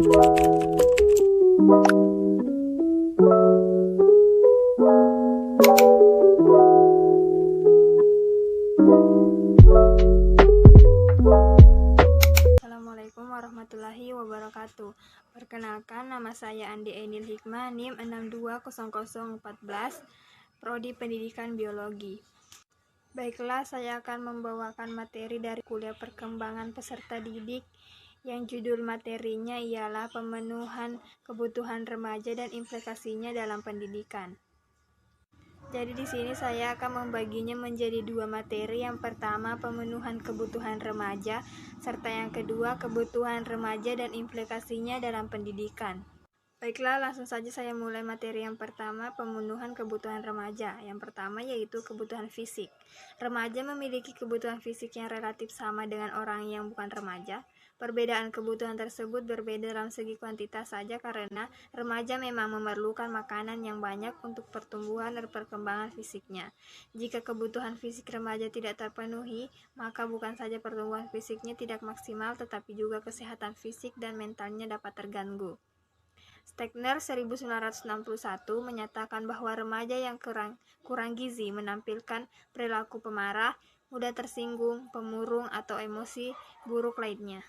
Assalamualaikum warahmatullahi wabarakatuh. Perkenalkan, nama saya Andi Ainil Hikmah, NIM 620014, Prodi Pendidikan Biologi. Baiklah, saya akan membawakan materi dari kuliah perkembangan peserta didik yang judul materinya ialah pemenuhan kebutuhan remaja dan implikasinya dalam pendidikan. Jadi di sini saya akan membaginya menjadi dua materi. Yang pertama, pemenuhan kebutuhan remaja, serta yang kedua, kebutuhan remaja dan implikasinya dalam pendidikan. Baiklah, langsung saja saya mulai materi yang pertama, pemenuhan kebutuhan remaja. Yang pertama yaitu kebutuhan fisik. Remaja memiliki kebutuhan fisik yang relatif sama dengan orang yang bukan remaja. Perbedaan kebutuhan tersebut berbeda dalam segi kuantitas saja karena remaja memang memerlukan makanan yang banyak untuk pertumbuhan dan perkembangan fisiknya. Jika kebutuhan fisik remaja tidak terpenuhi, maka bukan saja pertumbuhan fisiknya tidak maksimal, tetapi juga kesehatan fisik dan mentalnya dapat terganggu. Stegner 1961 menyatakan bahwa remaja yang kurang gizi menampilkan perilaku pemarah, mudah tersinggung, pemurung, atau emosi buruk lainnya.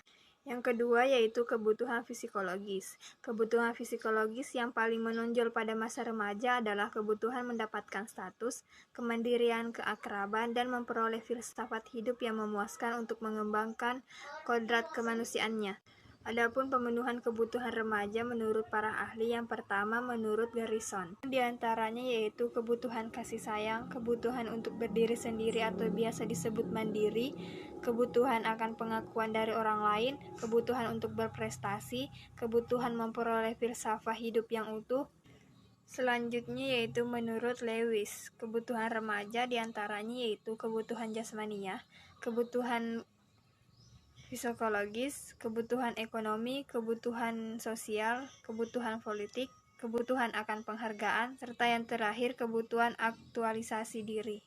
Yang kedua yaitu kebutuhan psikologis. Kebutuhan psikologis yang paling menonjol pada masa remaja adalah kebutuhan mendapatkan status, kemandirian, keakraban, dan memperoleh filsafat hidup yang memuaskan untuk mengembangkan kodrat kemanusiaannya. Adapun pemenuhan kebutuhan remaja menurut para ahli, yang pertama menurut Garrison, di antaranya yaitu kebutuhan kasih sayang, kebutuhan untuk berdiri sendiri atau biasa disebut mandiri, kebutuhan akan pengakuan dari orang lain, kebutuhan untuk berprestasi, kebutuhan memperoleh filsafat hidup yang utuh. Selanjutnya yaitu menurut Lewis, kebutuhan remaja diantaranya yaitu kebutuhan jasmania, kebutuhan psikologis, kebutuhan ekonomi, kebutuhan sosial, kebutuhan politik, kebutuhan akan penghargaan, serta yang terakhir kebutuhan aktualisasi diri.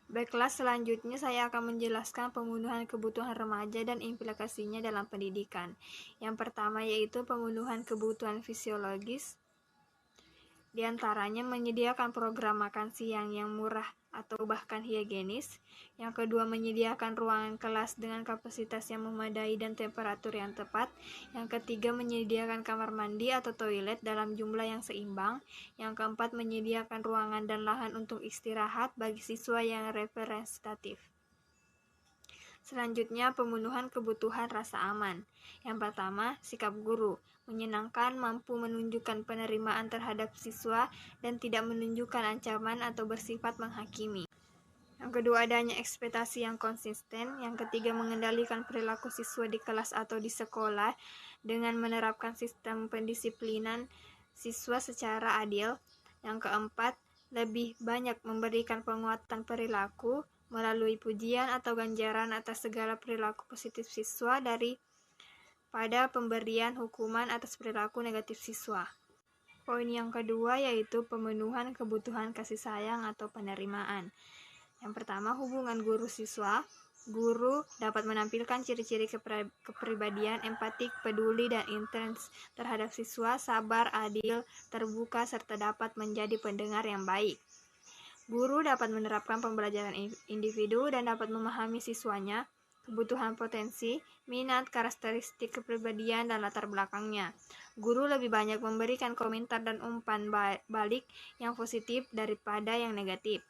Baiklah, selanjutnya saya akan menjelaskan pemenuhan kebutuhan remaja dan implikasinya dalam pendidikan. Yang pertama yaitu pemenuhan kebutuhan fisiologis, di antaranya menyediakan program makan siang yang murah atau bahkan higienis. Yang kedua, menyediakan ruangan kelas dengan kapasitas yang memadai dan temperatur yang tepat. Yang ketiga, menyediakan kamar mandi atau toilet dalam jumlah yang seimbang. Yang keempat, menyediakan ruangan dan lahan untuk istirahat bagi siswa yang representatif. Selanjutnya, pemenuhan kebutuhan rasa aman. Yang pertama, sikap guru, menyenangkan, mampu menunjukkan penerimaan terhadap siswa, dan tidak menunjukkan ancaman atau bersifat menghakimi. Yang kedua, adanya ekspektasi yang konsisten. Yang ketiga, mengendalikan perilaku siswa di kelas atau di sekolah dengan menerapkan sistem pendisiplinan siswa secara adil. Yang keempat, lebih banyak memberikan penguatan perilaku melalui pujian atau ganjaran atas segala perilaku positif siswa daripada pemberian hukuman atas perilaku negatif siswa. Poin yang kedua yaitu pemenuhan kebutuhan kasih sayang atau penerimaan. Yang pertama, hubungan guru-siswa. Guru dapat menampilkan ciri-ciri kepribadian empatik, peduli, dan intens terhadap siswa, sabar, adil, terbuka, serta dapat menjadi pendengar yang baik. Guru dapat menerapkan pembelajaran individu dan dapat memahami siswanya, kebutuhan potensi, minat, karakteristik kepribadian, dan latar belakangnya. Guru lebih banyak memberikan komentar dan umpan balik yang positif daripada yang negatif.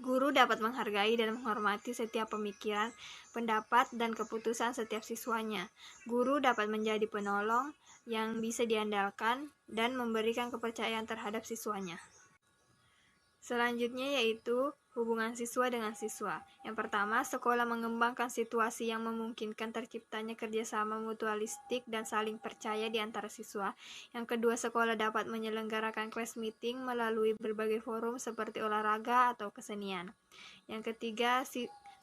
Guru dapat menghargai dan menghormati setiap pemikiran, pendapat, dan keputusan setiap siswanya. Guru dapat menjadi penolong yang bisa diandalkan dan memberikan kepercayaan terhadap siswanya. Selanjutnya yaitu hubungan siswa dengan siswa. Yang pertama, sekolah mengembangkan situasi yang memungkinkan terciptanya kerjasama mutualistik dan saling percaya di antara siswa. Yang kedua, sekolah dapat menyelenggarakan class meeting melalui berbagai forum seperti olahraga atau kesenian. Yang ketiga,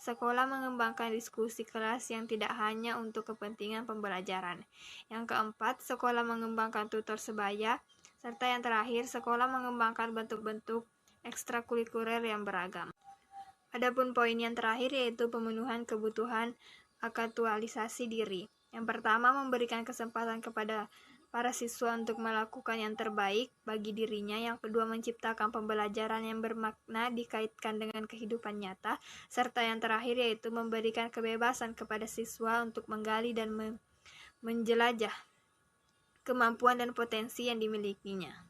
sekolah mengembangkan diskusi kelas yang tidak hanya untuk kepentingan pembelajaran. Yang keempat, sekolah mengembangkan tutor sebaya. Serta yang terakhir, sekolah mengembangkan bentuk-bentuk ekstrakurikuler yang beragam. Adapun poin yang terakhir yaitu pemenuhan kebutuhan aktualisasi diri. Yang pertama, memberikan kesempatan kepada para siswa untuk melakukan yang terbaik bagi dirinya. Yang kedua, menciptakan pembelajaran yang bermakna dikaitkan dengan kehidupan nyata. Serta yang terakhir yaitu memberikan kebebasan kepada siswa untuk menggali dan menjelajah kemampuan dan potensi yang dimilikinya.